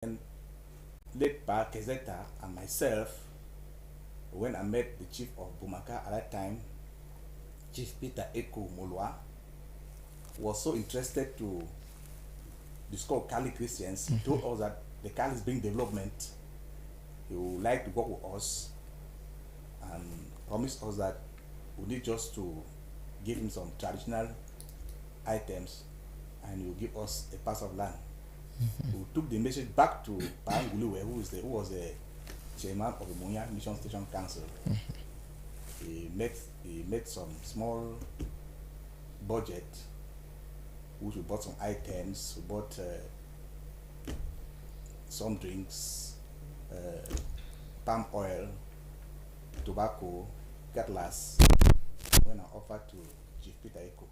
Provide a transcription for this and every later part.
And late Pa Kezeta and myself, when I met the chief of Bumaka at that time, Chief Peter Eko Molwa, was so interested to discover Kali Christians. He told us that the Kali is being development. He would like to work with us and promised us that we need just to give him some traditional items and he will give us a parcel of land. We took the message back to Panguluwe, who was the chairman of the Munya Mission Station Council. He made some small budget, which we bought some items. We bought some drinks, palm oil, tobacco, cutlass. When I offered to Chief Peter Eko,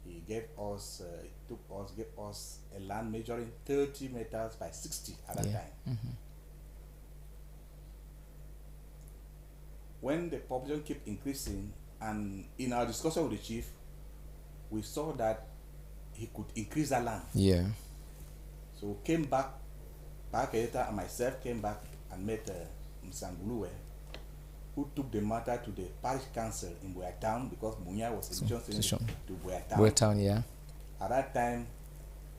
he gave us a land measuring 30 meters by 60 at that time. When the population kept increasing, and in our discussion with the chief, we saw that he could increase the land. So we came back, Paketa and myself came back and met Msanguluwe, who took the matter to the parish council in Buea Town, because Munya was a mission station to Buea Town. Buea Town, yeah. At that time,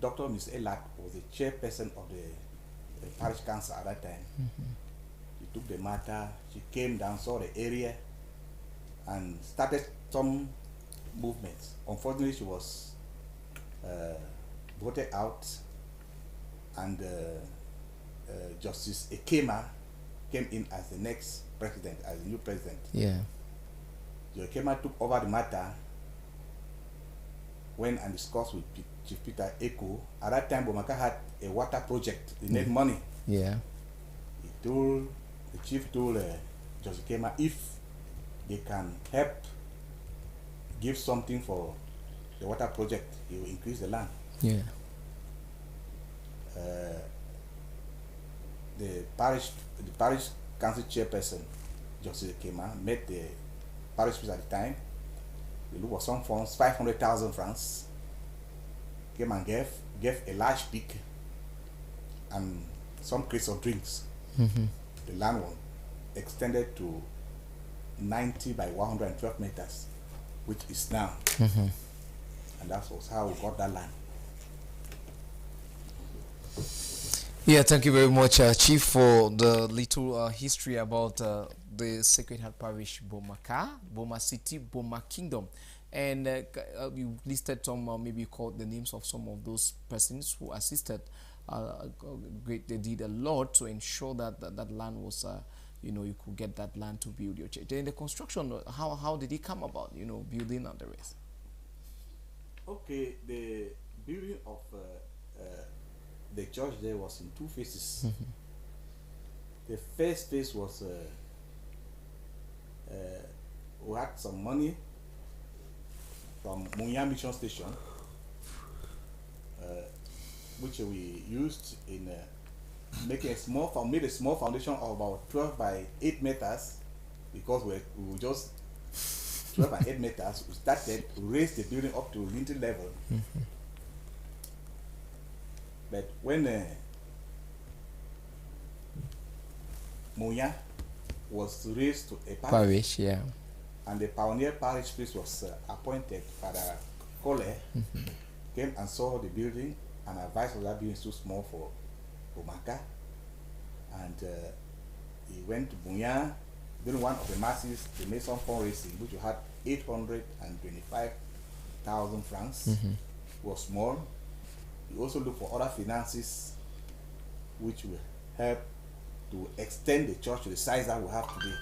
Dr. Ms. Elak was the chairperson of the parish council at that time. She took the matter, she came down, saw the area, and started some movements. Unfortunately, she was voted out, and Justice Ekema came in as the next president, as the new president. So Ekema took over the matter, went and discussed with Chief Peter Eko. At that time, Bomaka had a water project. They need money. The chief told Justice Ekema if they can help give something for the water project, he will increase the land. The parish council chairperson, Justice Ekema, met the parish priest at the time. They looked for some funds, 500,000 francs. Came and gave a large pig and some crates of drinks. The land was extended to 90 by 112 meters, which is now. And that was how we got that land. Thank you very much, Chief, for the little history about the Sacred Heart Parish, Bomaka, Boma City, Boma Kingdom. And you listed some, maybe you called the names of some of those persons who assisted. They did a lot to ensure that that land was, you could get that land to build your church. Then the construction, how did it come about, building on the rest? Okay, the building of the church there was in two phases. The first phase was we had some money from Munya Mission Station, which we used in making made a small foundation of about 12 by 8 meters, because we were just 12 by 8 meters. We started to raise the building up to lintel level. But when Munya was raised to a parish, and the pioneer parish priest was appointed, Father Kole, came and saw the building and advised us that building is too small for Bomaka. And he went to Munya. During one of the masses, they made some fundraising, which we had 825,000 francs. It was small. We also looked for other finances which will help to extend the church to the size that we have today.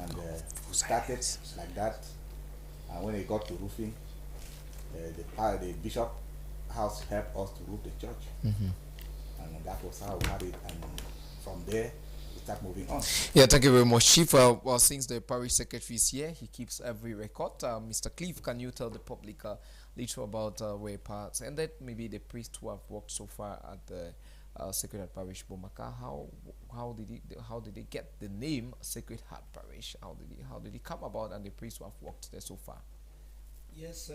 And we started like that. And when it got to roofing, the bishop house helped us to roof the church. And that was how we had it. And from there, we start moving on. Thank you very much, Chief. Well, since the parish secretary is here, he keeps every record. Mr. Cliff, can you tell the public little about where parts and that maybe the priests who have worked so far at the Sacred Heart Parish, Bomaka? How did they get the name Sacred Heart Parish? How did it come about, and the priests who have worked there so far? Yes,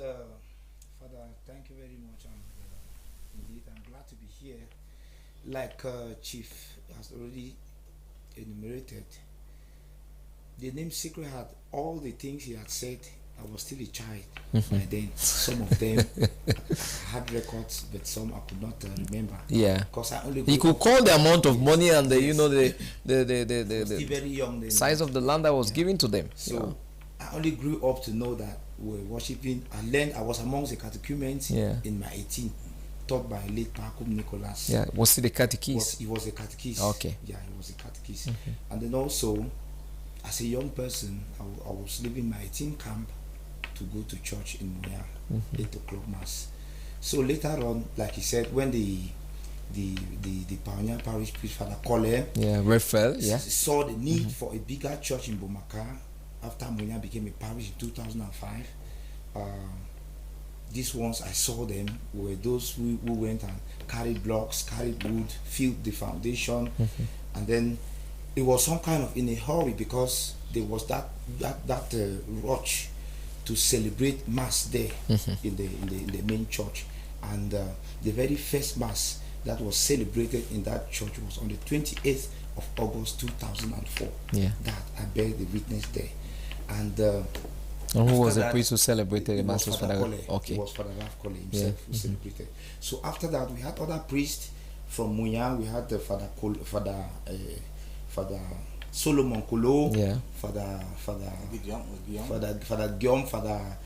Father, thank you very much. Indeed, I'm glad to be here like Chief has already enumerated, the name Sacred Heart, all the things he had said, I was still a child by then. Some of them I had records, but some I could not remember. Yeah. Because I only He could call the amount of money and the the very young then. size of the land that was given to them. So I only grew up to know that we were worshiping. I learned, I was amongst the catechumens in my 18, taught by late Pakum Nicholas. Yeah, was he the catechist? He was a catechist. Okay. Yeah, he was a catechist. And then also, as a young person, I was leaving my 18 camp to go to church in Muya, 8 o'clock mass. So later on, like he said, when the pioneer parish priest, Father Cole, Raphael, saw the need for a bigger church in Bomaka after Muya became a parish in 2005. These ones I saw them were those who went and carried blocks, carried wood, filled the foundation, and then it was some kind of in a hurry because there was that rush to celebrate mass there in the main church, and the very first mass that was celebrated in that church was on the 28th of August 2004. That I bear the witness there, and who was the priest who celebrated the mass? Okay, it was Father Cole himself who celebrated. So after that, we had other priests from Muya. We had the Father Solomon Kolo, Father Guillaume, Father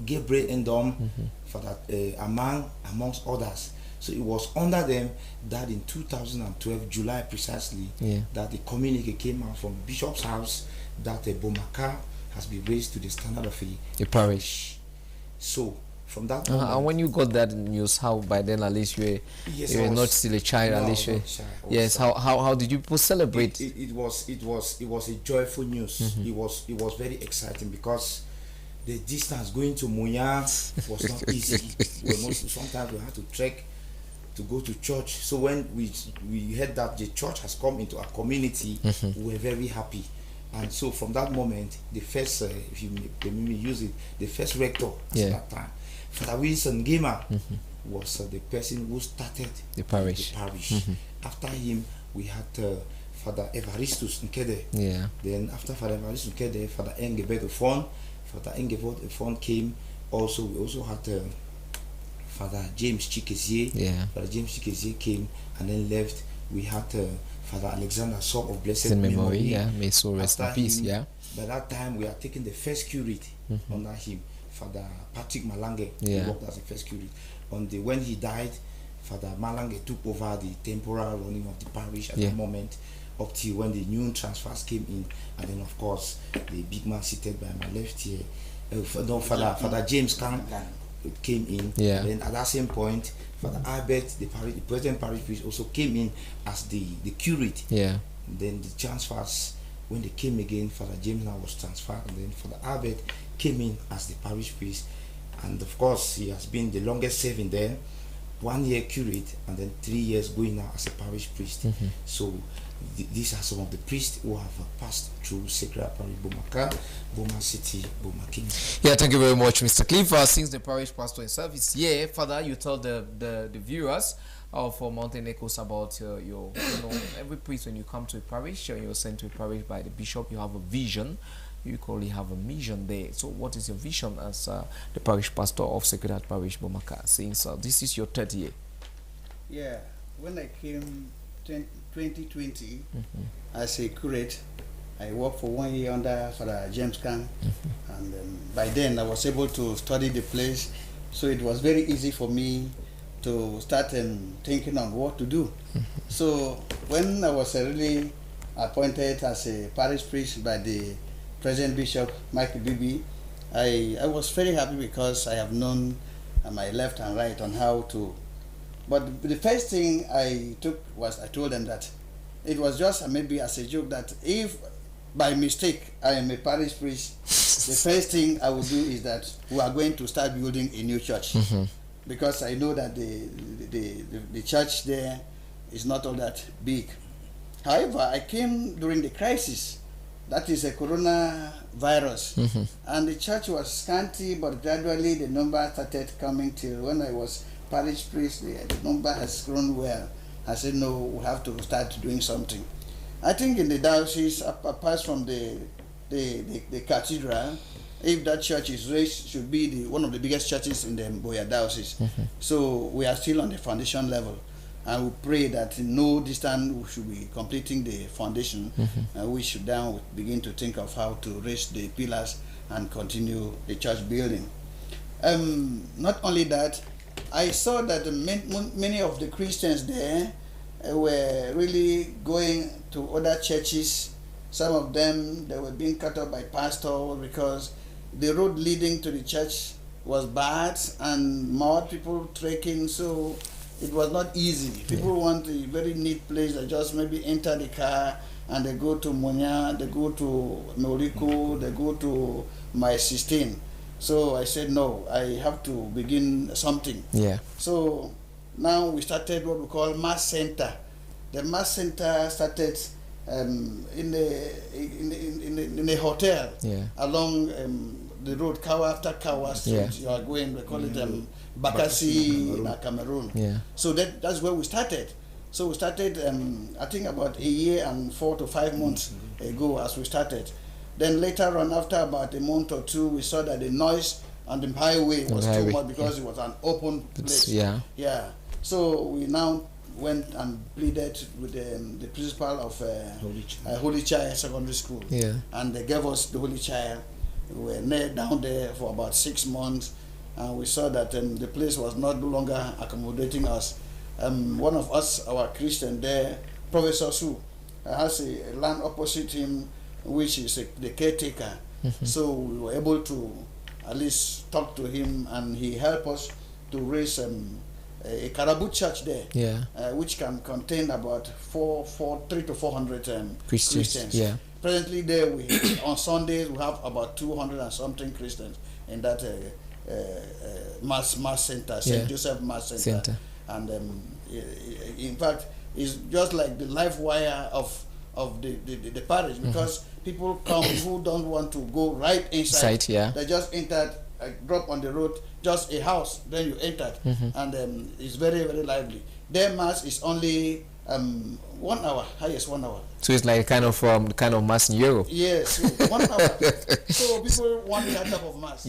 Gabriel Endom, Father Amang, amongst others. So it was under them that in 2012, July precisely, that the communique came out from Bishop's house that Bomaka has been raised to the standard of a parish. So from that moment, and when you got that news, how by then at least you were not still a child, no, at least yes. How did you people celebrate? It was a joyful news. It was very exciting because the distance going to Muya was not easy. Sometimes we had to trek to go to church. So when we heard that the church has come into our community, we were very happy. And so from that moment, the first, if you let me use it, the first rector at that time, Father Wilson Gema, was the person who started the parish. After him, we had Father Evaristus Nkede. Then after Father Evaristus Nkede, Father Engebet Fon. Father Engebet Fon came. Also, we also had Father James Chikezie. Father James Chikezie came and then left. We had Father Alexander Sob of Blessed Memory. May so rest in peace. By that time, we are taking the first curate under him, Father Patrick Malange. He worked as the first curate. When he died, Father Malange took over the temporal running of the parish at that moment, up till when the new transfers came in, and then of course the big man seated by my left here, Father James Kang came in. And then at that same point, Father Albert, the present parish priest, also came in as the curate. Then the transfers, when they came again, Father James now was transferred, and then Father Albert came in as the parish priest. And of course, he has been the longest serving there, 1 year curate, and then 3 years going now as a parish priest. So these are some of the priests who have passed through Sacred Parish Bomaka, Boma City, Boma King. Thank you very much, Mr. Cliff. Since the parish pastor himself is here, Father, you tell the viewers of Mountain Echoes about your every priest, when you come to a parish, you're sent to a parish by the bishop, you have a vision. You currently have a mission there. So what is your vision as the parish pastor of Sacred Heart Parish Bomaka, since this is your 3rd year? Yeah, when I came 2020 as a curate, I worked for 1 year under Father James Kang, and by then I was able to study the place, so it was very easy for me to start thinking on what to do. So when I was really appointed as a parish priest by the present Bishop Michael Bibi, I was very happy because I have known my left and right on how to. But the first thing I took was I told them that it was just maybe as a joke that if by mistake I am a parish priest, the first thing I would do is that we are going to start building a new church, because I know that the church there is not all that big. However, I came during the crisis. That is a coronavirus, and the church was scanty, but gradually the number started coming till when I was parish priest, the number has grown well. I said, no, we have to start doing something. I think in the diocese, apart from the cathedral, if that church is raised, should be one of the biggest churches in the Boya diocese. So we are still on the foundation level. And we pray that in no distance we should be completing the foundation. And we should now begin to think of how to raise the pillars and continue the church building. Not only that, I saw that many of the Christians there were really going to other churches. Some of them, they were being cut off by pastors because the road leading to the church was bad and more people trekking, so it was not easy. People want a very neat place. They just maybe enter the car and they go to Monya, they go to Moriko, they go to my 16. So I said, no, I have to begin something. Yeah. So now we started what we call Mass Center. The Mass Center started in a hotel along the road, Kawa after Kawa Street. You are going, we call it Bakassi in Cameroon. So that's where we started. So we started, I think about a year and 4 to 5 months ago as we started. Then later on, after about a month or two, we saw that the noise on the highway was too much because it was an open place. So we now went and pleaded with the principal of Holy Child Secondary School. And they gave us the Holy Child. We were down there for about 6 months, and we saw that the place was no longer accommodating us. One of us, our Christian there, Professor Su, has a land opposite him, which is the caretaker. So we were able to at least talk to him, and he helped us to raise a Karabu church there, which can contain about 300 to 400 Christians. Presently there, on Sundays we have about 200 and something Christians in that mass center, St. Joseph Mass Center. And in fact, it's just like the life wire of the parish, because people come who don't want to go right inside. They just entered, drop on the road, just a house, then you entered, and it's very, very lively. Their mass is only 1 hour, highest 1 hour. So it's like kind of mass in Europe. Yes, so 1 hour. So people want that type of mass.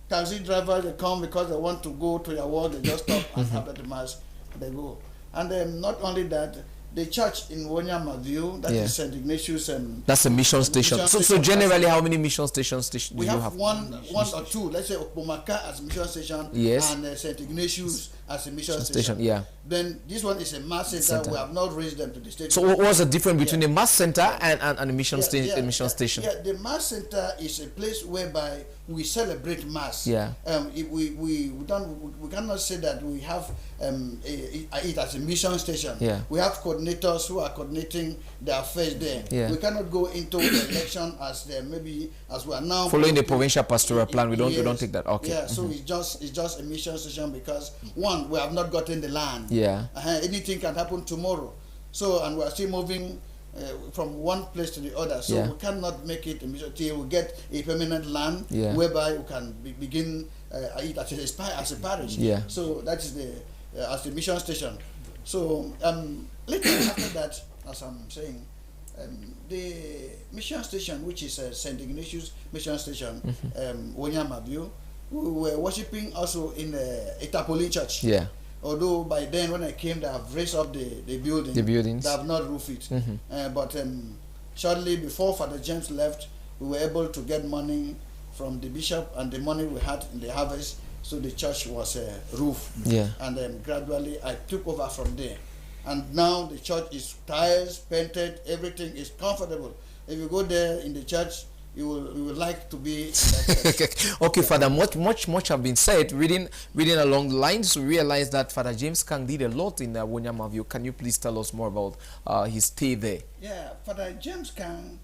Taxi drivers, they come because they want to go to their work, they just stop and after the mass they go. And not only that, the church in Wonyama View, that is St. Ignatius. That's a mission station. So generally, how many mission stations do you have? One or two. Let's say Opomaka as a mission station, and St. Ignatius as a mission station. Then this one is a mass center. We have not raised them to the state. So what's the difference between a mass center and a mission station? The mass center is a place whereby we celebrate mass. We cannot say that we have it as a mission station. We have coordinators who are coordinating the affairs there. We cannot go into the election as maybe as we are now following the provincial pastoral plan. We don't take that. So it's just a mission station because one, we have not gotten the land. Anything can happen tomorrow. So, and we are still moving from one place to the other. So we cannot make it a mission till we get a permanent land whereby we can begin it as a parish. So that is as the mission station. So later after that, as I'm saying, the mission station, which is St. Ignatius Mission Station, Wonyama View, we were worshipping also in a Tapolin church. Although by then when I came, they have raised up the building. The buildings. They have not roofed it. But shortly before Father James left, we were able to get money from the bishop, and the money we had in the harvest, so the church was roofed. And gradually I took over from there. And now the church is tiles, painted, everything is comfortable. If you go there in the church, you will like to be in that church. Okay, Father, much have been said. Reading along the lines, we realize that Father James Kang did a lot in Wonyama View. Can you please tell us more about his stay there? Father James Kang,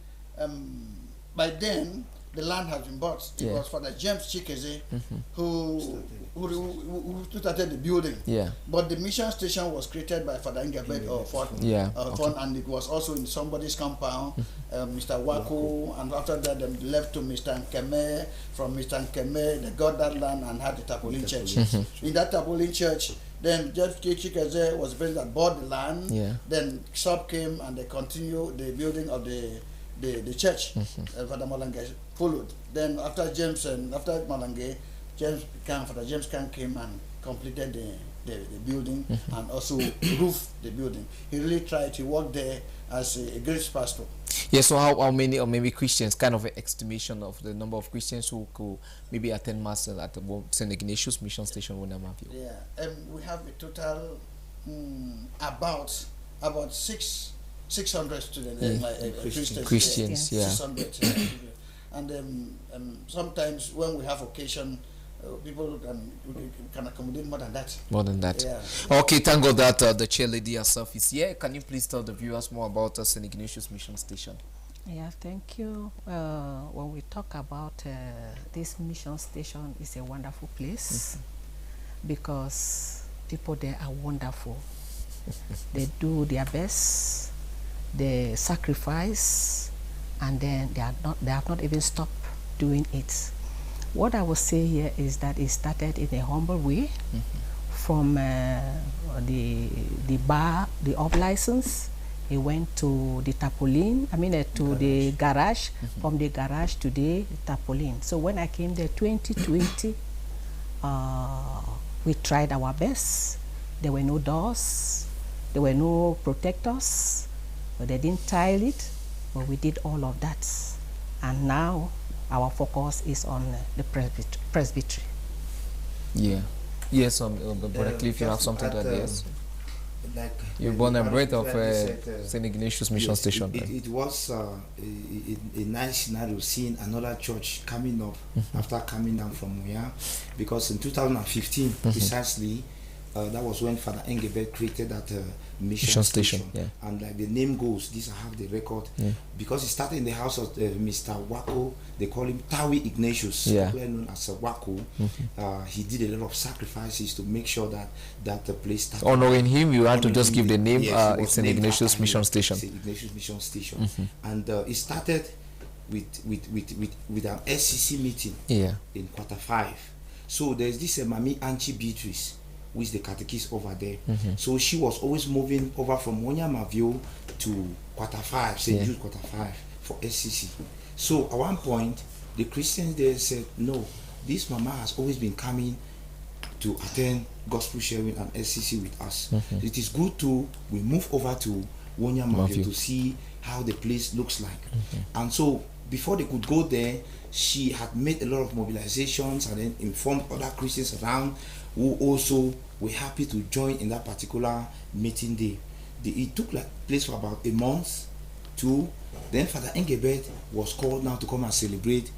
by then the land has been bought. It was Father James Chikeze who started the building. But the mission station was created by Father Ingabed and it was also in somebody's compound, Mr. Wako, and after that they left to Mr. Nkeme. From Mr. Nkeme, they got that land and had the Tapolin Church. In that Tapolin Church, Then Judge Chikeze was the person that bought the land. Yeah. Then SOP came and they continued the building of the church. Father Malange followed. Then after Malange, Father James Kang came and completed the building and also roofed the building. He really tried to work there as a grace pastor. Yeah, so how many or maybe Christians, kind of an estimation of the number of Christians who could maybe attend Mass at the St. Ignatius Mission Station, Wunamavio? Yeah, we have a total about 600 students, Christians, yeah. 600 and sometimes when we have occasion, people can accommodate more than that. More than that. Yeah. Okay, thank God that the chair lady herself is here. Can you please tell the viewers more about St. Ignatius Mission Station? Yeah, thank you. When we talk about this mission station, it's a wonderful place because people there are wonderful. They do their best, they sacrifice, and then they have not even stopped doing it. What I will say here is that it started in a humble way from the bar, the off license. It went to the tarpaulin, to the garage. From the garage to the tarpaulin. So when I came there 2020, we tried our best. There were no doors, there were no protectors, but they didn't tile it, but we did all of that. And now our focus is on the presbytery. Yeah. Yes, Brother Cliff, you have something to add, yes? Like you're born and bred of St. Ignatius Mission yes, Station. It was a nice scenario seeing another church coming up after coming down from Muya, because in 2015 precisely, that was when Father Engelbert created that mission station. Yeah. And like the name goes, this I have the record, because he started in the house of Mr. Wako. They call him Tawi Ignatius, popularly known as Wako. He did a lot of sacrifices to make sure that the place started. Honoring him, you had to just give the name. Yes, it's St. Ignatius Mission Station. St. Ignatius Mission Station. And it started with an SCC meeting in Q5. So there's this Mami Anchi Beatrice, who is the catechist over there. So she was always moving over from Wonyamavio to Q5, St. Jude Q5 for SCC. So at one point, the Christians there said, no, this mama has always been coming to attend gospel sharing and SCC with us. It is good we move over to Wonyamavio to see how the place looks like. And so before they could go there, she had made a lot of mobilizations and then informed other Christians around who also were happy to join in that particular meeting day. It took place for about a month, two. Then Father Engelbert was called now to come and celebrate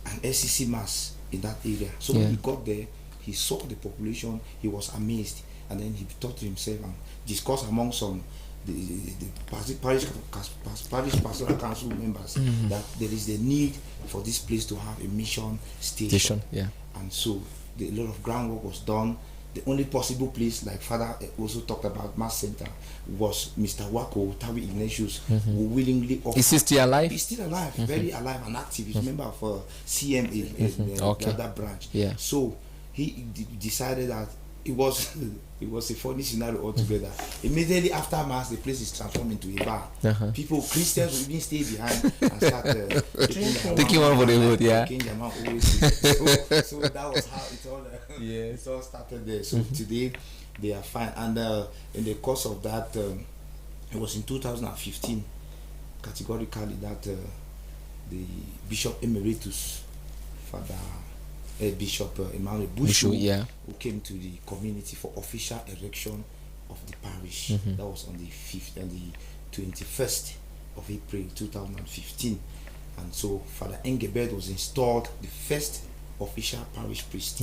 an SCC Mass in that area. So when he got there, he saw the population, he was amazed, and then he thought to himself and discussed among some the parish pastoral council members that there is the need for this place to have a mission station. And so a lot of groundwork was done. The only possible place, like Father also talked about, Mass Center, was Mr. Wako, Tawi Ignatius, who willingly offered. Is he still alive? He's still alive, very alive and active. He's a member of CMA, the other branch. So he decided that it was a funny scenario altogether. Immediately after Mass, the place is transformed into a bar. People, Christians, will even stay behind and start taking one for the road. So that was how it all started there. So today they are fine. And in the course of that, it was in 2015, categorically, that the Bishop Emeritus, Father Bishop Emmanuel Bushu, who came to the community for official erection of the parish. That was on the 5th and the 21st of April 2015. And so Father Engelbert was installed the first official parish priest.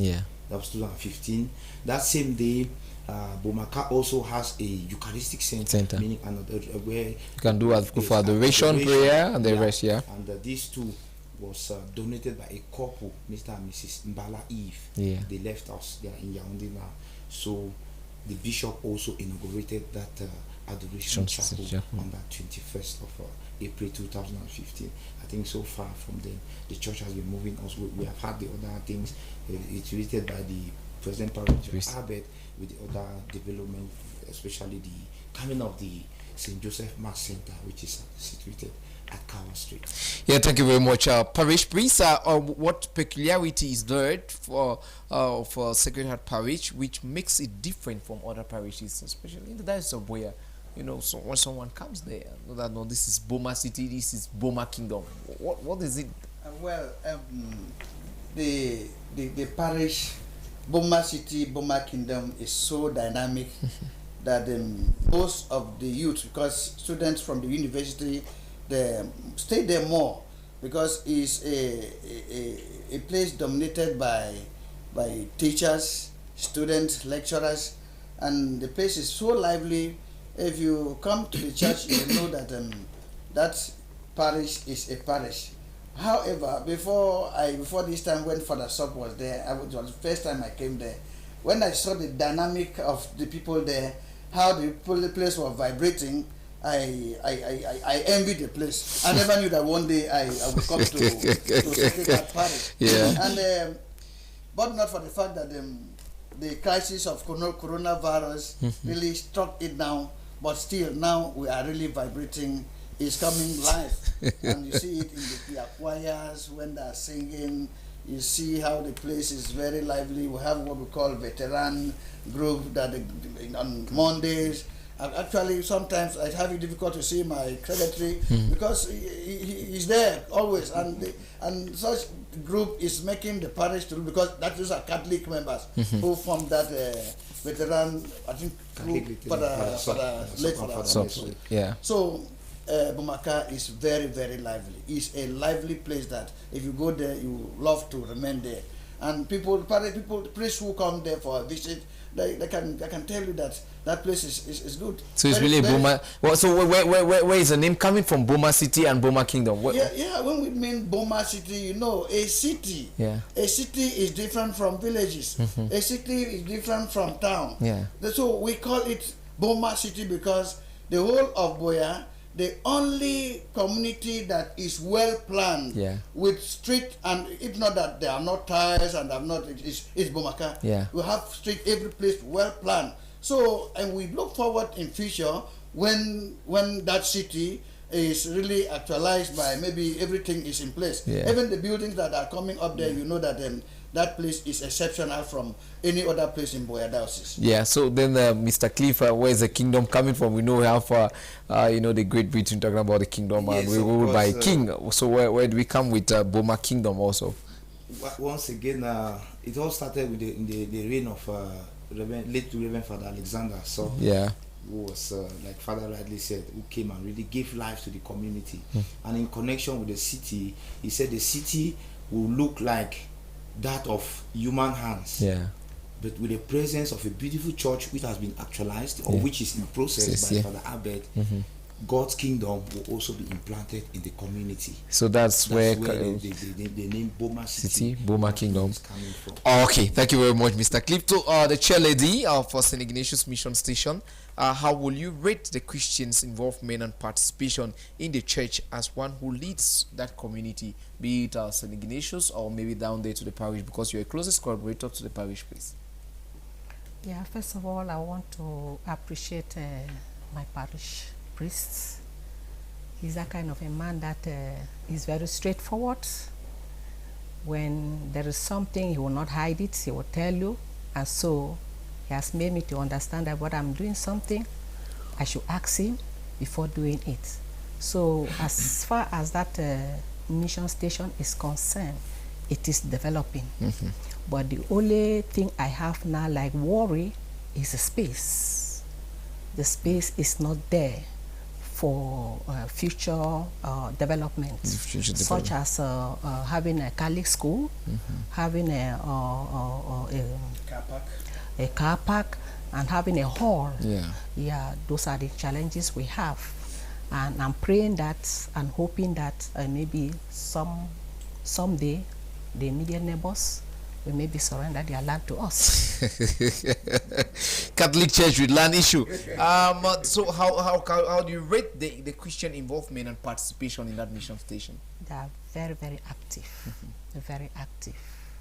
That was 2015. That same day, Bomaka also has a Eucharistic center. Meaning where you can do for adoration, prayer, and the rest. And these two was donated by a couple, Mr. and Mrs. Mbala Eve. They left us. They are in Yaoundé now. So the bishop also inaugurated that adoration chapel on that 21st of April 2015. I think so far from then, the church has been moving us. We have had the other things. It's rated by the present parish of Abed with the other development, especially the coming of the St. Joseph Mass Center, which is situated at Kawa Street. Yeah, thank you very much. Parish priest, what peculiarity is there for Sacred Heart Parish, which makes it different from other parishes, especially in the Diocese of Boya? You know, so when someone comes there, know that no, this is Boma City, this is Boma Kingdom. What is it? The parish, Boma City, Boma Kingdom is so dynamic that most of the youth, because students from the university, they stay there more, because it's a place dominated by teachers, students, lecturers, and the place is so lively. If you come to the church, you know that that parish is a parish. However, before this time, when Father Sop was there, it was the first time I came there. When I saw the dynamic of the people there, how the place was vibrating, I envied the place. I never knew that one day I would come to Sacred Heart Parish. Yeah. And but not for the fact that the crisis of coronavirus really struck it down. But still, now we are really vibrating. It's coming live, and you see it in the choirs when they are singing. You see how the place is very lively. We have what we call veteran group that on Mondays. Actually, sometimes I have it difficult to see my secretary because he's there always, and such group is making the parish to, because that is our Catholic members who form that veteran, I think, group for the late Father. Yeah. So Bumaka is very, very lively. It's a lively place that if you go there, you love to remain there. And priests who come there for a visit, they can tell you that that place is good. So it's really Boma. Well, so where is the name coming from? Boma City and Boma Kingdom. Yeah. When we mean Boma City, you know, a city. Yeah. A city is different from villages. A city is different from town. Yeah. So we call it Boma City because the whole of Boya, the only community that is well planned, with street, and if not that they are not tires and have not, it's Bomaka. Yeah. We have street every place well planned. So, and we look forward in future when that city is really actualized by maybe everything is in place. Yeah. Even the buildings that are coming up there, you know that that place is exceptional from any other place in Boya Diocese. Yeah, so then Mr. Cliff, where is the kingdom coming from? We know we have, the Great Britain talking about the kingdom, and we rule by king. So where do we come with Boma Kingdom also? Once again, it all started with the reign of late Reverend Father Alexander. So who was, like Father rightly said, who came and really gave life to the community. And in connection with the city, he said the city will look like that of human hands, but with the presence of a beautiful church which has been actualized, or which is in process by Father Abed. God's kingdom will also be implanted in the community. So that's where the name Boma City, Boma Kingdom is coming from. Okay, thank you very much, Mr. Cliff. To the chair lady for St. Ignatius Mission Station, how will you rate the Christians' involvement and participation in the church as one who leads that community, be it St. Ignatius or maybe down there to the parish, because you're a closest collaborator to the parish, please? Yeah, first of all, I want to appreciate my parish priest. He's that kind of a man that is very straightforward. When there is something, he will not hide it, he will tell you. And so he has made me to understand that when I'm doing something, I should ask him before doing it. So as far as that mission station is concerned, it is developing. But the only thing I have now like worry is the space. The space is not there for future development, such as having a Catholic school, having a car park, and having a hall. Those are the challenges we have, and I'm praying that and hoping that maybe someday the immediate neighbors will maybe surrender their land to us. Catholic Church with land issue. So how do you rate the Christian involvement and participation in that mission station? They are very, very active. Very active.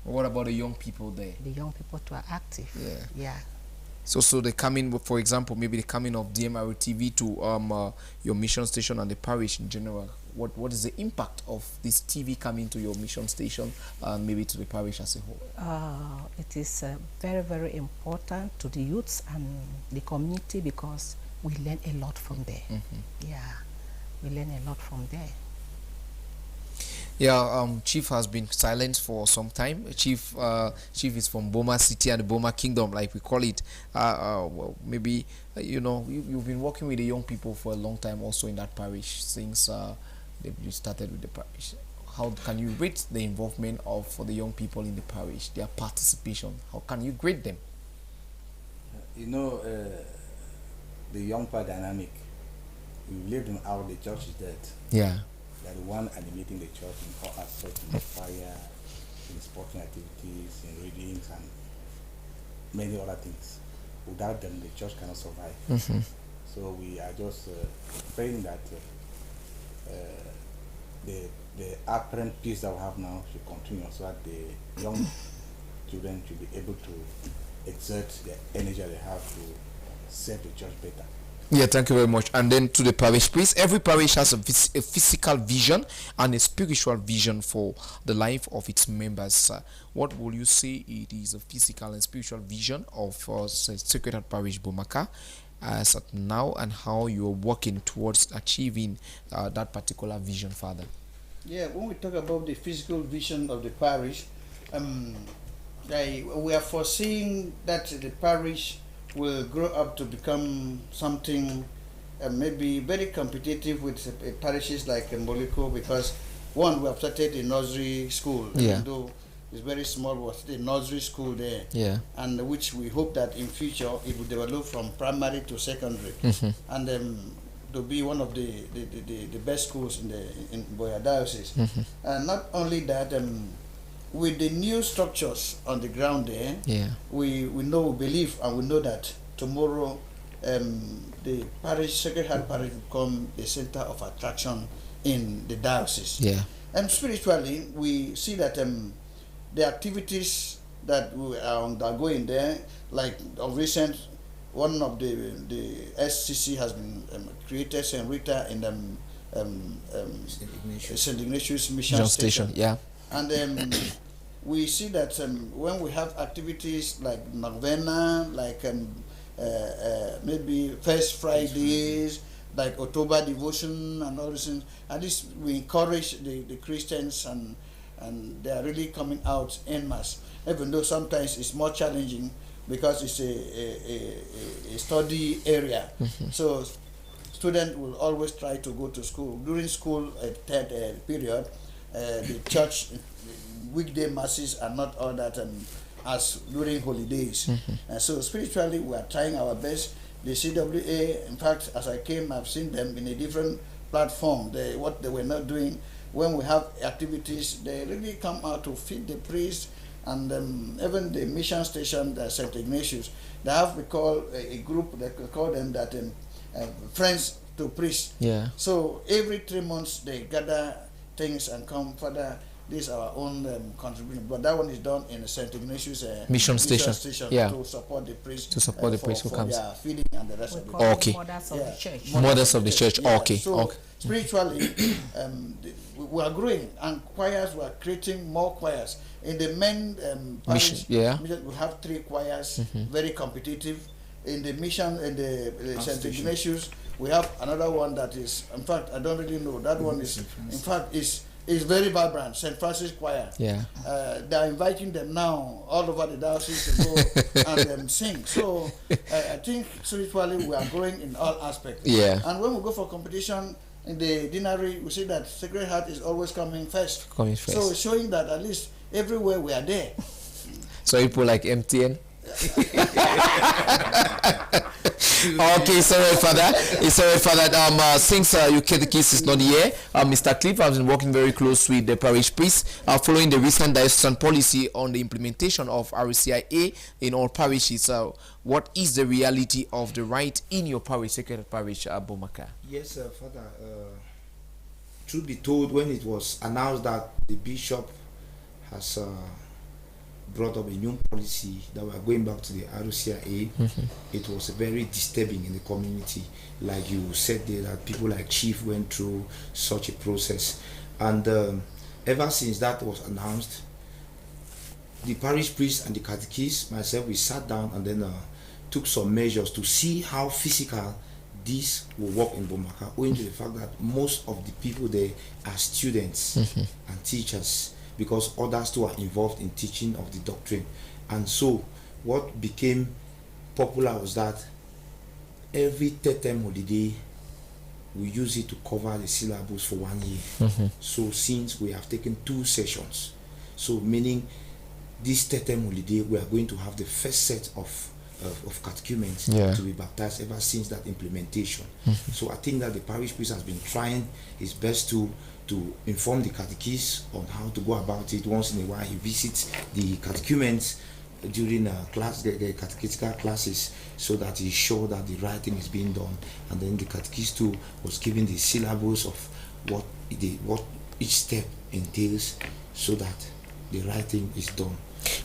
What about the young people there? The young people too are active. Yeah. So they come in, for example, maybe the coming of DMRTV to your mission station and the parish in general. What is the impact of this TV coming to your mission station and maybe to the parish as a whole? It is very, very important to the youths and the community because we learn a lot from there. Yeah, we learn a lot from there. Yeah, Chief has been silent for some time. Chief is from Boma City and the Boma Kingdom, like we call it. Well, maybe, you know, you've been working with the young people for a long time also in that parish since you started with the parish. How can you rate the involvement for the young people in the parish, their participation? How can you grade them? You know, the young power dynamic, we lived them out, the church is dead. Yeah. They are the one animating the church in all aspects, in the fire, in sporting activities, in readings, and many other things. Without them, the church cannot survive. So we are just praying that the apparent peace that we have now should continue, so that the young children should be able to exert the energy they have to serve the church better. Yeah, thank you very much. And then to the parish priest, every parish has a physical vision and a spiritual vision for the life of its members. What will you say it is a physical and spiritual vision of Sacred Heart Parish Bomaka as of now, and how you are working towards achieving that particular vision, Father? Yeah, when we talk about the physical vision of the parish, we are foreseeing that the parish will grow up to become something maybe very competitive with parishes like Mboliko, because one, we have started a nursery school, even though it's very small, was the nursery school there, and which we hope that in future it will develop from primary to secondary, and to be one of the best schools in Boya Diocese. And not only that, with the new structures on the ground there, we believe and we know that tomorrow the parish, Sacred Heart Parish, will become the center of attraction in the diocese. And spiritually, we see that the activities that we are undergoing there, like of recent, one of the SCC has been created, St. Rita in St. Ignatius Mission Station. And we see that when we have activities like novena, like maybe First Fridays, like October devotion and all these things, at least we encourage the Christians, and they are really coming out en masse, even though sometimes it's more challenging because it's a study area. So students will always try to go to school. During school period, the church weekday masses are not all that as during holidays. And so spiritually we are trying our best. The CWA, in fact, as I came, I've seen them in a different platform. What they were not doing, when we have activities, they really come out to feed the priests, and even the mission station, St. Ignatius, they have, we call a group, they call them that friends to priests. So every 3 months they gather things and come, Father, this is our own contribution, but that one is done in the St. Ignatius mission station to support the priest, who comes, their feeding and the rest of it. Mothers of the church. Mothers of the church. So spiritually, we are growing, and choirs, we are creating more choirs in the main parish. We have 3 choirs, very competitive. In the mission, in the St. Ignatius, we have another one that is, in fact, I don't really know. That one is, in fact, is very vibrant. St. Francis Choir. They are inviting them now all over the diocese to go and sing. So I think spiritually we are growing in all aspects. And when we go for competition in the deanery, we see that Sacred Heart is always coming first. So it's showing that at least everywhere we are there. So people like MTN. Okay, sorry for that. Since Ukedekis is not here, Mr. Cliff has been working very close with the parish priest, following the recent diocesan policy on the implementation of RCIA in all parishes. What is the reality of the right in your parish, Sacred Parish, Bomaka? Yes, Father. Truth be told, when it was announced that the bishop has brought up a new policy that we are going back to the ROCIA. It was very disturbing in the community. Like you said there, that people like Chief went through such a process. And ever since that was announced, the parish priest and the catechist, myself, we sat down and then took some measures to see how physical this will work in Bomaka, owing to the fact that most of the people there are students and teachers, because others too are involved in teaching of the doctrine. And so what became popular was that every third term holiday we use it to cover the syllabus for 1 year. So since we have taken 2 sessions, so meaning this third term holiday we are going to have the first set of catechumens to be baptized ever since that implementation. So I think that the parish priest has been trying his best to inform the catechists on how to go about it. Once in a while he visits the catechumens during class, the catechetical classes, so that he's sure that the right thing is being done. And then the catechist too was given the syllabus of what each step entails, so that the right thing is done.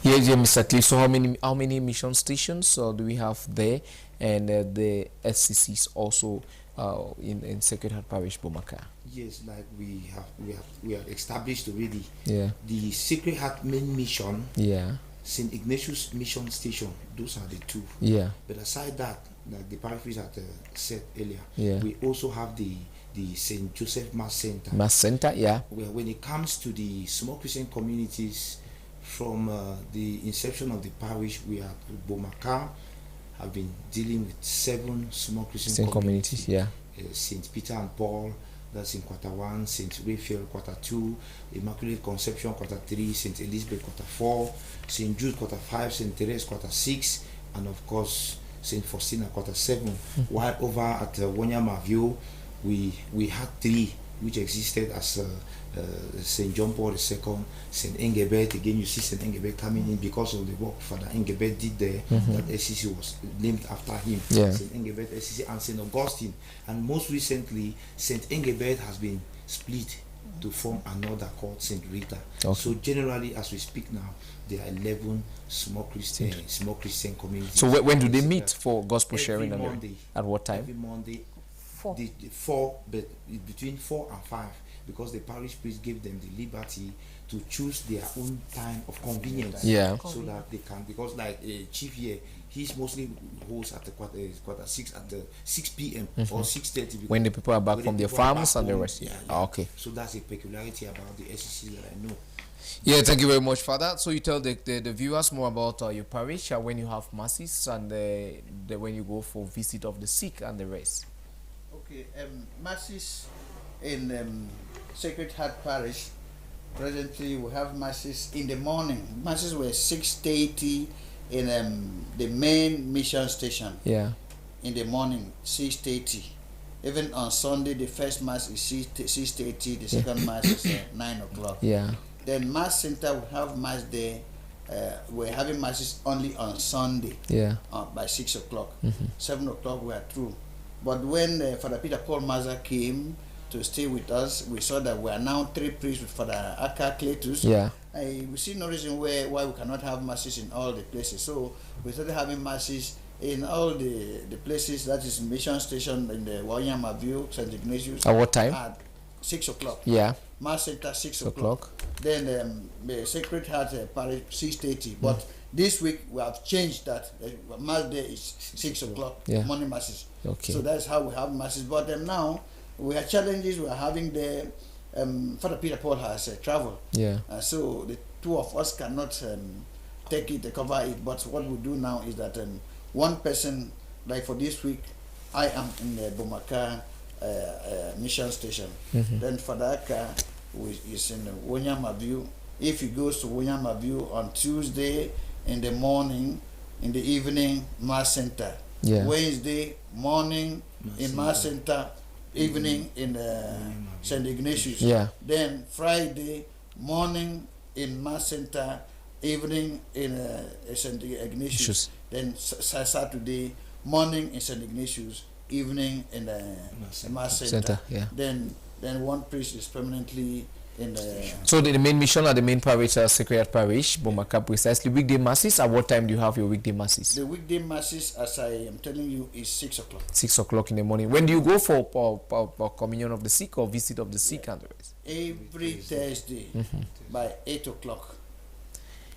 Yes, Mr. Cliff. So how many mission stations do we have there, and the SCCs also in Sacred Heart Parish, Bomaka? Yes, like we have established already. Yeah. The Sacred Heart main mission. Yeah. St. Ignatius Mission Station. Those are the 2. Yeah. But aside that, like the parish priest had said earlier, we also have the St. Joseph Mass Center. Mass Center, yeah. Where when it comes to the small Christian communities, from the inception of the parish, we at Bomaka have been dealing with 7 small Christian communities. Yeah. St. Peter and Paul, that's in quarter 1, St. Raphael quarter 2, Immaculate Conception quarter 3, St. Elizabeth quarter 4, St. Jude quarter 5, St. Therese quarter 6, and of course St. Faustina quarter 7. While over at Wanyamavio, we had 3 which existed as St. John Paul II, St. Engelbert. Again, you see St. Engelbert coming in because of the work Father Engelbert did there. That SCC was named after him. St. Engelbert SCC and St. Augustine. And most recently, St. Engelbert has been split to form another called St. Rita. So generally, as we speak now, there are 11 small Christian communities. So when do they meet for gospel sharing? Every Monday. At what time? Every Monday. 4. But between 4 and 5, because the parish priest gave them the liberty to choose their own time of convenience. So that they can, because like Chief here, he's mostly hosts at the quarter 6 at the 6 p.m. or 6:30. When the people are back from their farms and the rest. Okay. So that's a peculiarity about the SCC that I know. Yeah, thank you very much, Father. So you tell the viewers more about your parish when you have masses and when you go for visit of the sick and the rest. Okay, masses in Sacred Heart Parish. Presently, we have masses in the morning. Masses were 6:30 in the main mission station. Yeah. In the morning, 6:30. Even on Sunday, the first mass is 6:30. The second mass is 9 o'clock. Yeah. Then Mass Center, we have mass there. We're having masses only on Sunday. Yeah. By 6 o'clock. 7 o'clock we are through. But when Father Peter Paul Maza came to stay with us, we saw that we are now 3 priests with Father Aka Cletus. Yeah. We see no reason why we cannot have masses in all the places. So we started having masses in all the places, that is Mission Station in the Wanyama View, St. Ignatius. At what time? At 6 o'clock. Yeah. Mass Center 6 o'clock. Then the Sacred Heart Parish 6:30. But this week we have changed that. Mass day is 6 o'clock. Yeah. Morning masses. Okay. So that's how we have masses. But now we have challenges. We are having the Father Peter Paul has traveled. Yeah. So the 2 of us cannot take it, cover it. But what we do now is that one person, like for this week, I am in the Bomaka mission station. Then Father Aka is in Wanyama View. If he goes to Wanyama View on Tuesday in the morning, in the evening, Mass Center. Yeah. Wednesday morning in Mass Center, evening in St. Ignatius. Yeah. Then Friday morning in Mass Center, evening in St. Ignatius. Then Saturday morning in St. Ignatius, evening in the Mass Center. Yeah. Then one priest is permanently in the. So the main mission at the main parish, Sacred Heart Parish, Bomaka, precisely. Weekday masses. At what time do you have your weekday masses? The weekday masses, as I am telling you, is 6 o'clock. 6 o'clock in the morning. When do you go for communion of the sick or visit of the sick and the rest? Every Thursday by 8 o'clock.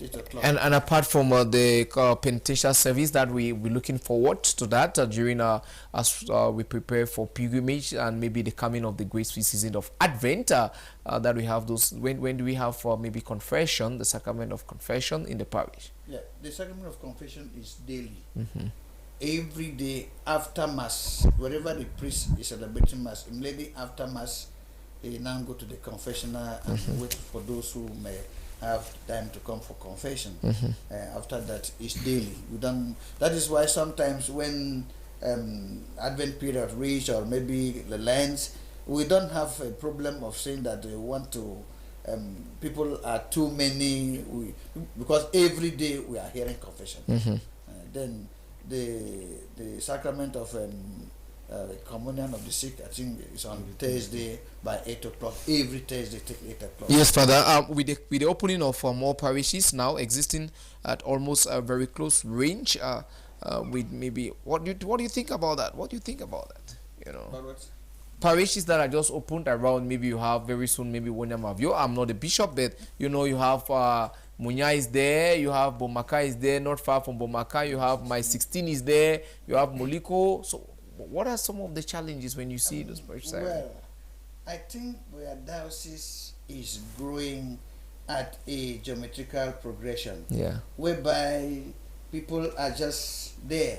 8 o'clock. And apart from the penitential service that we're looking forward to that during as we prepare for pilgrimage and maybe the coming of the great season of Advent, that we have those. When do we have maybe confession, the sacrament of confession in the parish? Yeah, the sacrament of confession is daily. Every day after Mass, wherever the priest is celebrating Mass, immediately after Mass, they now go to the confessional and wait for those who may have time to come for confession. After that, it's daily. We don't. That is why sometimes when Advent period reach or maybe the lands, we don't have a problem of saying that we want to. People are too many. Because every day we are hearing confession. Then the sacrament of the communion of the sick, I think, is on Thursday by 8 o'clock. Every Thursday, take 8 o'clock. Yes, Father. With the opening of more parishes now existing at almost a very close range, with maybe what do you think about that? What do you think about that? You know, But what? parishes that are just opened around. Maybe you have very soon. Maybe Wonyamavio. I'm not a bishop, but you know you have. Munya is there, you have Bomaka is there, not far from Bomaka, you have My 16 is there, you have Moliko. So what are some of the challenges when you see those parishes? Well, I think where diocese is growing at a geometrical progression, whereby people are just there,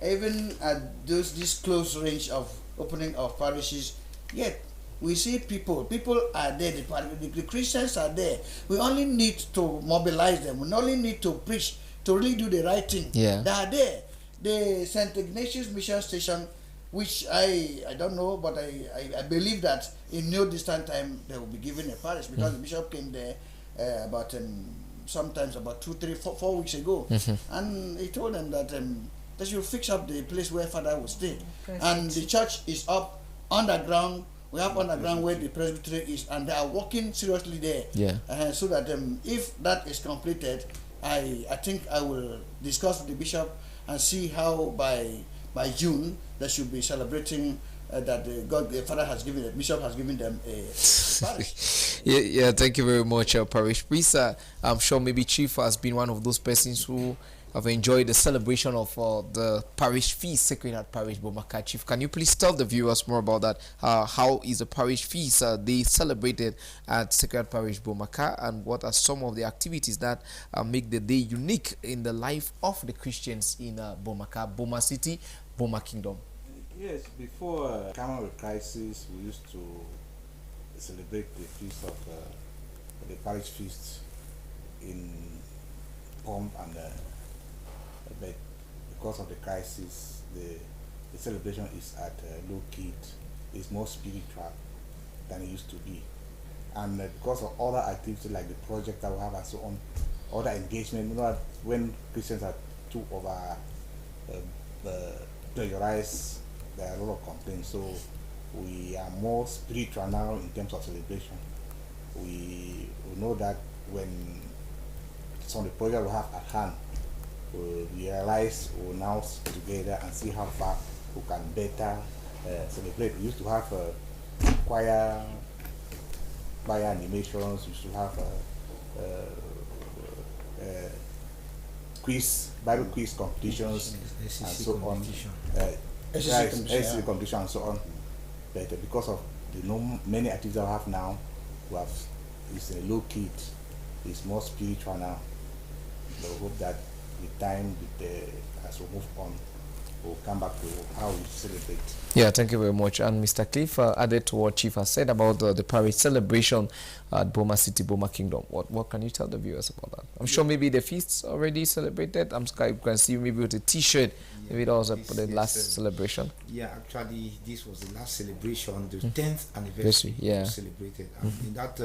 even at this close range of opening of parishes, yet we see people are there, the Christians are there. We only need to mobilize them. We only need to preach, to really do the right thing. They are there. The St. Ignatius Mission Station, which I don't know, but I believe that in no distant time they will be given a parish, because the bishop came there about sometimes about 2, 3, 4 weeks ago, and he told them that they should fix up the place where Father will stay. And the church is up underground. We have underground where the presbytery is, and they are working seriously there. So that if that is completed, I think I will discuss with the bishop and see how by June they should be celebrating that the Father has given, the bishop has given them a parish. Yeah, thank you very much, parish priest. I'm sure maybe Chief has been one of those persons who have enjoyed the celebration of the parish feast, Sacred Heart Parish Bomaka. Chief, can you please tell the viewers more about that? How is the parish feast they celebrated at Sacred Heart Parish Bomaka, and what are some of the activities that make the day unique in the life of the Christians in Bomaka, Boma City, Boma Kingdom? Yes, before coming with crisis, we used to celebrate the feast of the parish feast in pomp and but because of the crisis, the celebration is at low key. It's more spiritual than it used to be, and because of other activities like the project that we have and so on, other engagement. You know, when Christians are too over plagiarized, there are a lot of complaints. So we are more spiritual now in terms of celebration. We know that when some of the projects we have at hand, we realize we'll now sit together and see how far we can better celebrate. We used to have choir animations, we used to have Bible quiz competitions, and so on. SCC competition and so on. But because of the many activities I have now, it's a low key, it's more spiritual now. So we hope that with time, as we move on, we'll come back to how we celebrate. Yeah, thank you very much. And Mr. Cliff added to what Chief has said about the parish celebration at Boma City, Boma Kingdom. What can you tell the viewers about that? I'm sure maybe the feast's already celebrated. You can see maybe with a T-shirt. Maybe that was the last celebration. Yeah, actually, this was the last celebration, the 10th anniversary celebrated. And in that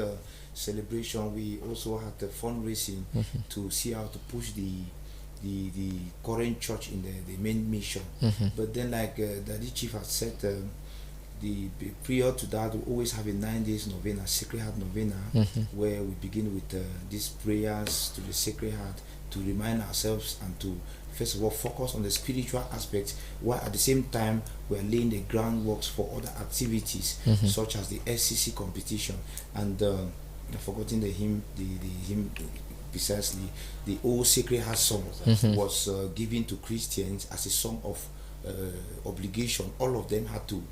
celebration, we also had the fundraising to see how to push the current church in the main mission. But then, like Daddy Chief has said, prior to that, we always have a 9 days novena, Sacred Heart novena, where we begin with these prayers to the Sacred Heart to remind ourselves and to first of all focus on the spiritual aspect, while at the same time we are laying the groundwork for other activities such as the SCC competition. And I've forgotten the hymn, the hymn precisely. The old Sacred Heart song was given to Christians as a song of obligation. All of them had to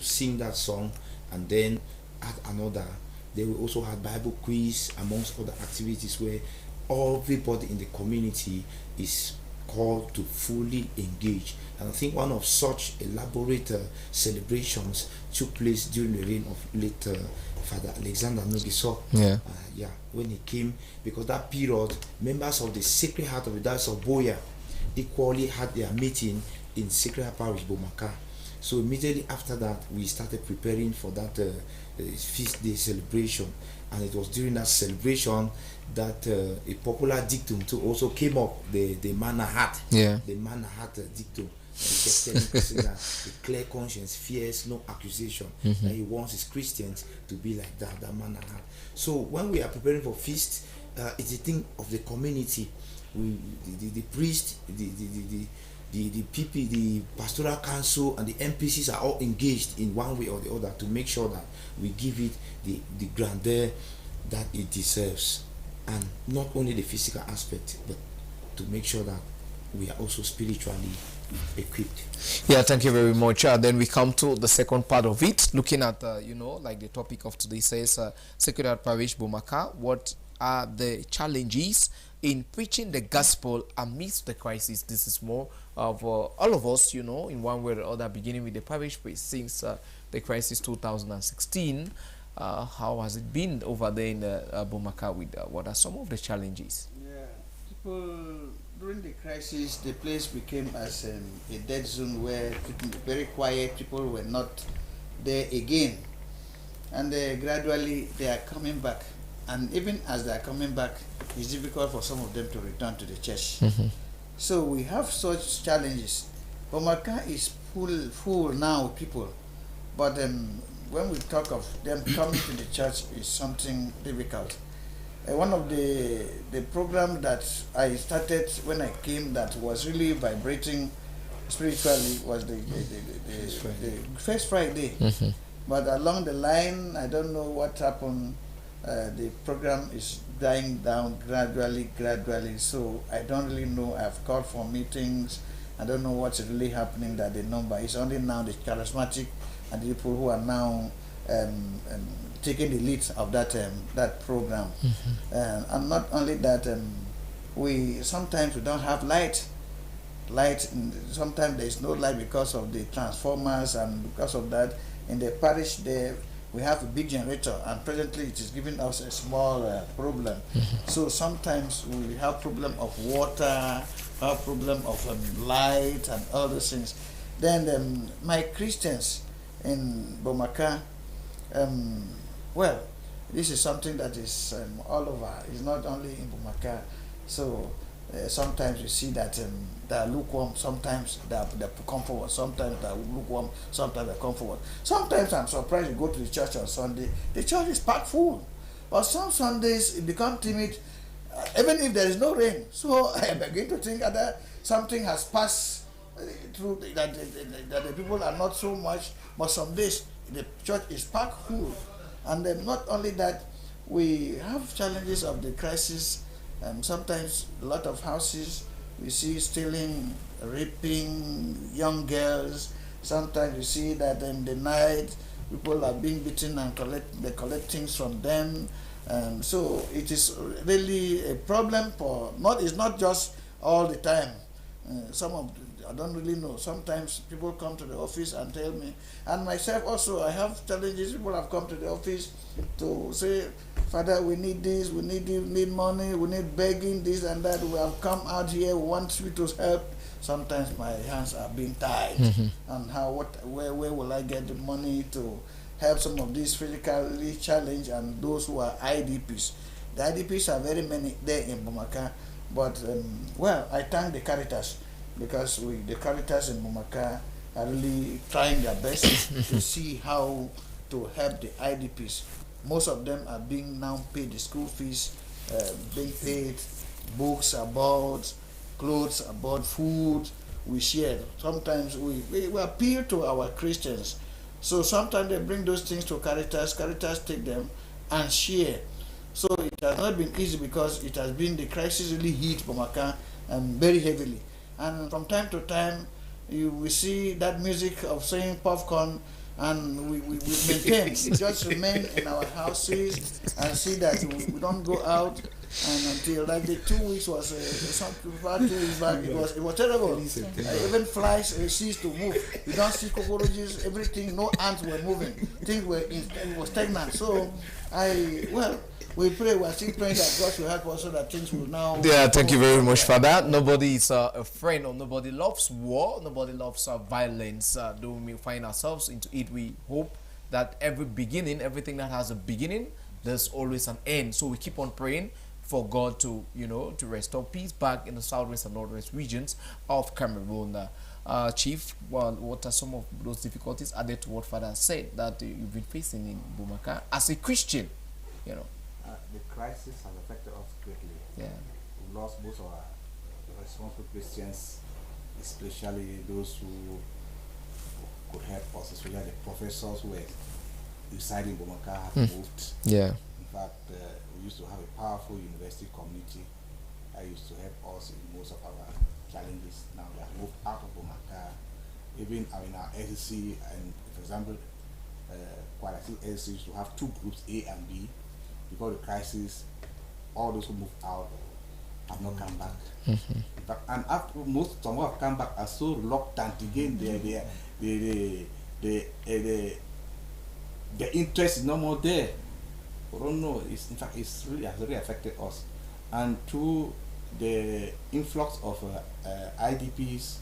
sing that song, and then add another. They will also have Bible quiz amongst other activities where everybody in the community is called to fully engage. And I think one of such elaborate celebrations took place during the reign of late Father Alexander Nugiso. When he came, because that period, members of the Sacred Heart of the Diocese of Boya equally had their meeting in Sacred Heart Parish Bomaka. So immediately after that, we started preparing for that feast day celebration, and it was during that celebration that a popular dictum too also came up, the manna heart, the manna heart dictum. He kept telling person that the clear conscience fears no accusation. That he wants his Christians to be like that manna heart. So when we are preparing for feast, it's a thing of the community. The priest, the PP, the pastoral council, and the MPCs are all engaged in one way or the other to make sure that we give it the grandeur that it deserves, and not only the physical aspect, but to make sure that we are also spiritually equipped. Yeah, thank you very much. Then we come to the second part of it, looking at like the topic of today says Sacred Heart Parish Bomaka. What are the challenges in preaching the gospel amidst the crisis? This is more of all of us, in one way or other, beginning with the parish priest since the crisis 2016. How has it been over there in Bomaka? With what are some of the challenges? Yeah, people during the crisis, the place became as a dead zone where people very quiet. People were not there again, and gradually they are coming back. And even as they are coming back, it's difficult for some of them to return to the church. So we have such challenges. Bomaka is full now with people, but when we talk of them coming to the church is something difficult. One of the programs that I started when I came that was really vibrating spiritually was the first Friday. But along the line, I don't know what happened. The program is dying down gradually. So I don't really know. I've called for meetings. I don't know what's really happening. That the number is only now the charismatic and the people who are now taking the lead of that program. And not only that, we sometimes we don't have light. Sometimes there is no light because of the transformers, and because of that, in the parish there we have a big generator, and presently it is giving us a small problem. So sometimes we have problem of water, have problem of light, and all those things. Then my Christians in Bomaka, well, this is something that is all over. It's not only in Bomaka. So sometimes you see that they are lukewarm, sometimes they come forward, sometimes they are lukewarm, sometimes they come forward. Sometimes I'm surprised you go to the church on Sunday, the church is packed full. But some Sundays it becomes timid, even if there is no rain. So I begin to think that something has passed through, that the people are not so much, but some days the church is packed full. And then not only that, we have challenges of the crisis. Sometimes a lot of houses we see stealing, raping young girls. Sometimes you see that in the night people are being beaten and they collect things from them. So it is really a problem for it's not just all the time. I don't really know. Sometimes people come to the office and tell me, and myself also, I have challenges. People have come to the office to say, Father, we need this, we need money, we need begging, this and that. We have come out here, we want you to help. Sometimes my hands are being tied. And where will I get the money to help some of these physically challenged and those who are IDPs? The IDPs are very many there in Bomaka, but well, I thank the Caritas, because the Caritas in Bomaka are really trying their best to see how to help the IDPs. Most of them are being now paid the school fees, being paid, books are bought, clothes are bought, food we share. Sometimes we appeal to our Christians. So sometimes they bring those things to Caritas, Caritas take them and share. So it has not been easy because it has been, the crisis really hit Bomaka very heavily. And from time to time, we see that music of saying popcorn, and we maintain, we just remain in our houses and see that we don't go out. And until like the 2 weeks was some 2 weeks back, it was terrible. Even flies ceased to move. You don't see cockroaches, everything, no ants were moving. Things were it was stagnant. So we pray, we are still praying that God will help us so that things will now. Yeah, thank you very much for that. Nobody is a friend, or nobody loves war, nobody loves violence. Though we find ourselves into it, we hope that every beginning, everything that has a beginning, there's always an end. So we keep on praying for God to, to restore peace back in the southwest and northwest regions of Cameroon. Chief, what are some of those difficulties added to what Father said that you've been facing in Bumaka as a Christian? The crisis has affected us greatly. Yeah. We lost most of our responsible Christians, especially those who could help us, especially the professors who were residing in Bumaka have moved. Yeah. In fact, we used to have a powerful university community that used to help us in most of our challenges. Now they have moved out of Bumaka. Even in our SEC, and for example, quite a few SEC used to have 2 groups, A and B. Before the crisis, all those who moved out have not come back. In fact, and after some who have come back are so reluctant again. The interest is no more there. I don't know. In fact, it's really has really affected us. And through the influx of IDPs,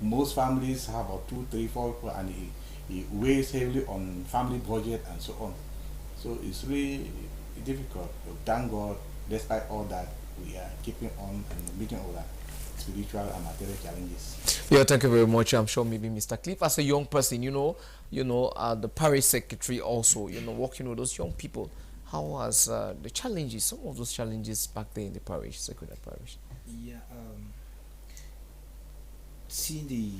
most families have 2, 3, 4 people, and it weighs heavily on family budget and so on. So it's really difficult. Thank God, despite all that, we are keeping on and meeting all that spiritual and material challenges. Yeah, thank you very much. I'm sure maybe Mr. Cliff, as a young person, the parish secretary also, working with those young people, how was the challenges, some of those challenges back there in the parish, Sacred Parish? Yeah, seeing the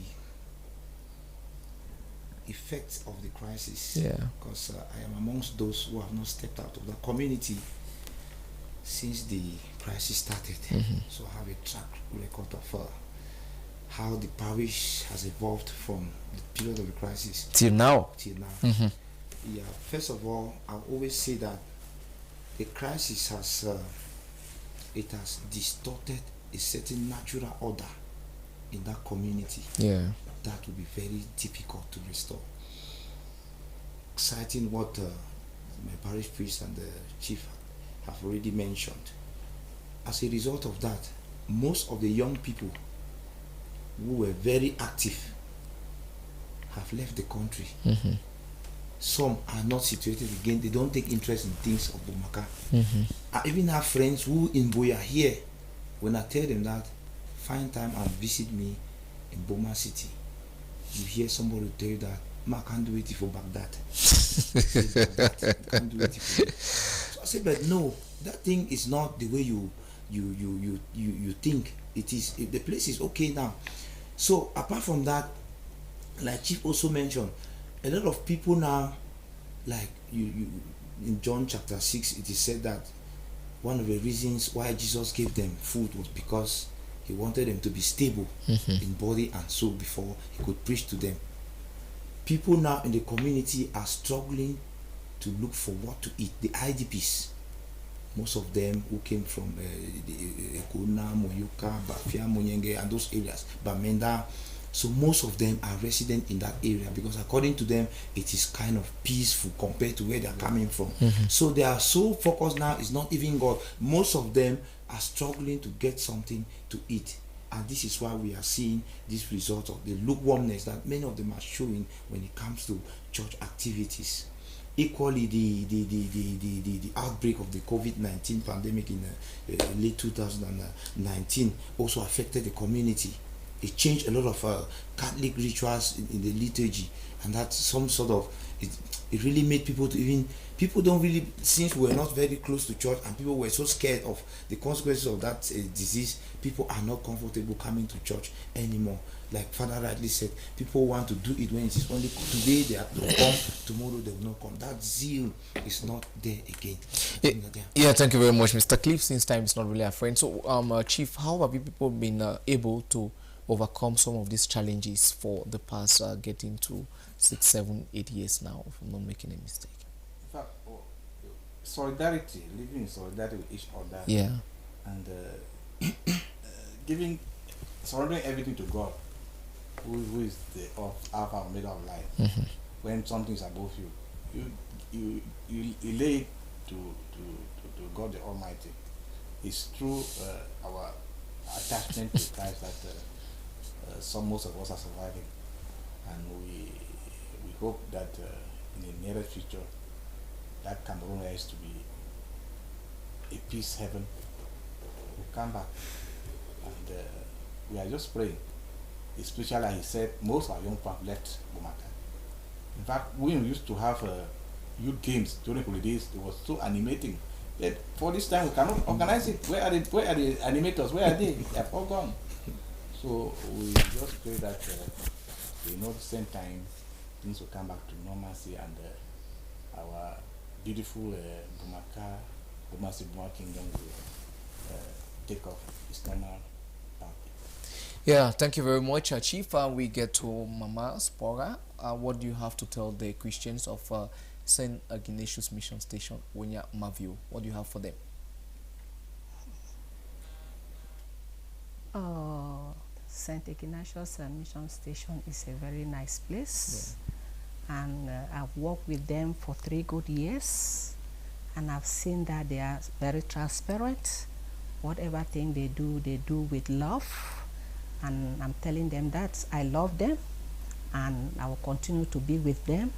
effects of the crisis, because I am amongst those who have not stepped out of the community since the crisis started. So I have a track record of how the parish has evolved from the period of the crisis till now. Yeah, first of all, I always say that the crisis has distorted a certain natural order in that community. Yeah, that will be very difficult to restore. Citing what my parish priest and the chief have already mentioned. As a result of that, most of the young people who were very active have left the country. Some are not situated again. They don't take interest in things of Bumaka. I even have friends who in Boya here, when I tell them that, find time and visit me in Boma City, you hear somebody tell you that, I can't do it for Baghdad. Can't do it for. So I say, but no, that thing is not the way you think it is. The place is okay now. So apart from that, like Chief also mentioned, a lot of people now, like you in John chapter 6, it is said that one of the reasons why Jesus gave them food was because he wanted them to be stable in body and soul before he could preach to them. People now in the community are struggling to look for what to eat. The IDPs, most of them who came from Ekona, Moyoka, Bafia, Monyenge, and those areas, Bamenda. So most of them are resident in that area because according to them, it is kind of peaceful compared to where they are coming from. So they are so focused now, it's not even God. Most of them are struggling to get something to eat. And this is why we are seeing this result of the lukewarmness that many of them are showing when it comes to church activities. Equally, the outbreak of the COVID-19 pandemic in late 2019 also affected the community. it changed a lot of Catholic rituals in the liturgy, and that's some sort of it really made people to even people don't really, since we're not very close to church and people were so scared of the consequences of that disease, people are not comfortable coming to church anymore. Like Father rightly said, people want to do it when it is only today they will come, tomorrow they will not come. That zeal is not there again. Yeah, thank you very much, Mr. Cliff. Since time is not really a friend, so Chief, how have you people been able to overcome some of these challenges for the past getting to 6, 7, 8 years now, if I'm not making a mistake? In fact, solidarity, living in solidarity with each other, yeah, and surrendering everything to God, who is the Alpha and Omega of life. When something is above you, you lay it to God the Almighty. It's through our attachment to Christ that most of us are surviving, and we hope that in the near future that Cameroon is to be a peace heaven will come back, and we are just praying. Especially, like he said, most of our young people left Bumaka. In fact, we used to have youth games during holidays. It was so animating. But for this time, we cannot organize it. Where are the animators? Where are they? They have all gone. So we just pray that at the same time things will come back to normalcy, and our beautiful Bumasi Kingdom will take off its normal path. Yeah, thank you very much, Chief. We get to Mama Spora. What do you have to tell the Christians of St. Ignatius Mission Station, Wonya Mavio? What do you have for them? St. Ignatius Mission Station is a very nice place, and I've worked with them for 3 good years, and I've seen that they are very transparent. Whatever thing they do with love, and I'm telling them that I love them, and I will continue to be with them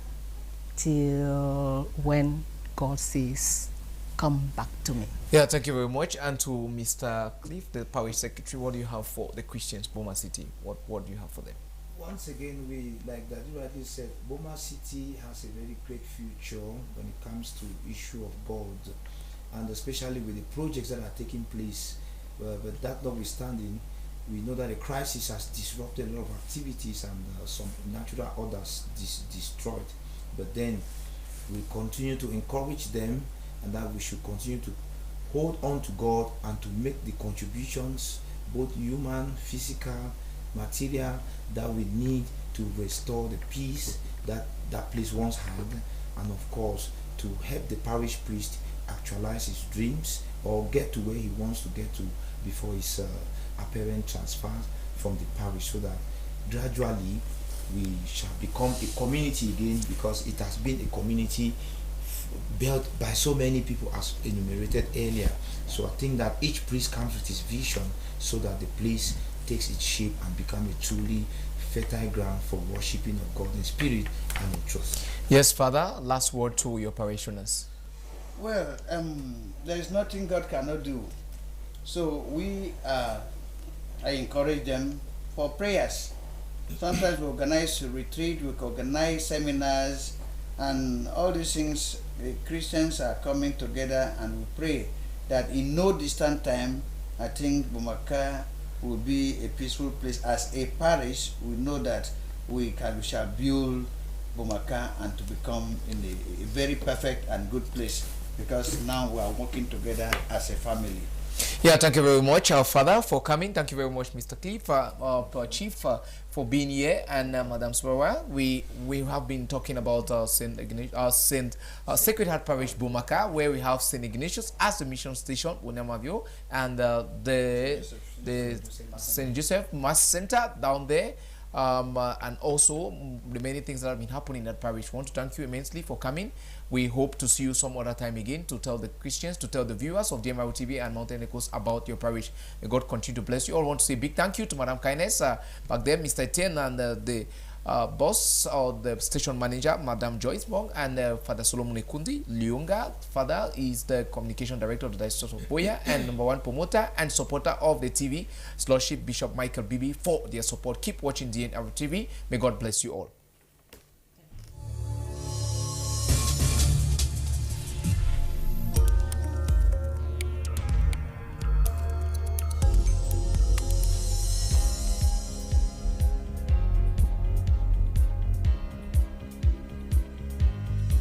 till when God says, come back to me. Yeah, thank you very much. And to Mr. Cliff, the parish secretary, what do you have for the Christians, Boma City? What do you have for them? Once again, we, like Daddy rightly said, Boma City has a very great future when it comes to issue of God, and especially with the projects that are taking place. But that notwithstanding, we know that the crisis has disrupted a lot of activities, and some natural orders destroyed. But then we continue to encourage them, and that we should continue to hold on to God and to make the contributions, both human, physical, material, that we need to restore the peace that that place once had, and of course to help the parish priest actualize his dreams or get to where he wants to get to before his apparent transfer from the parish, so that gradually we shall become a community again, because it has been a community built by so many people as enumerated earlier. So I think that each priest comes with his vision, so that the place takes its shape and become a truly fertile ground for worshipping of God in spirit and in truth. Yes, Father, last word to your parishioners. Well, there is nothing God cannot do. So I encourage them for prayers. Sometimes we organize a retreat, we organize seminars, and all these things. Christians are coming together, and we pray that in no distant time, I think Bumaka will be a peaceful place. As a parish, we know that we shall build Bumaka and to become in a very perfect and good place, because now we are working together as a family. Yeah, thank you very much, our Father, for coming. Thank you very much, Mr. Cliff, Chief, for being here, and Madam Swara. We have been talking about Sacred Heart Parish Bumaka, where we have St. Ignatius as the mission station, Unamavio, and the St. Joseph Mass Center down there. And also the many things that have been happening in that parish. We want to thank you immensely for coming. We hope to see you some other time again to tell the Christians, to tell the viewers of DMRTV and Mountain Echoes about your parish. May God continue to bless you. All want to say big thank you to Madam Kindness back there, Mr. Etienne, and the boss or the station manager, Madam Joyce Bong, and Father Solomon Kundi Liunga. Father is the communication director of the Diocese of Boya and number one promoter and supporter of the TV, Lordship Bishop Michael Bibi, for their support. Keep watching DMRTV. May God bless you all.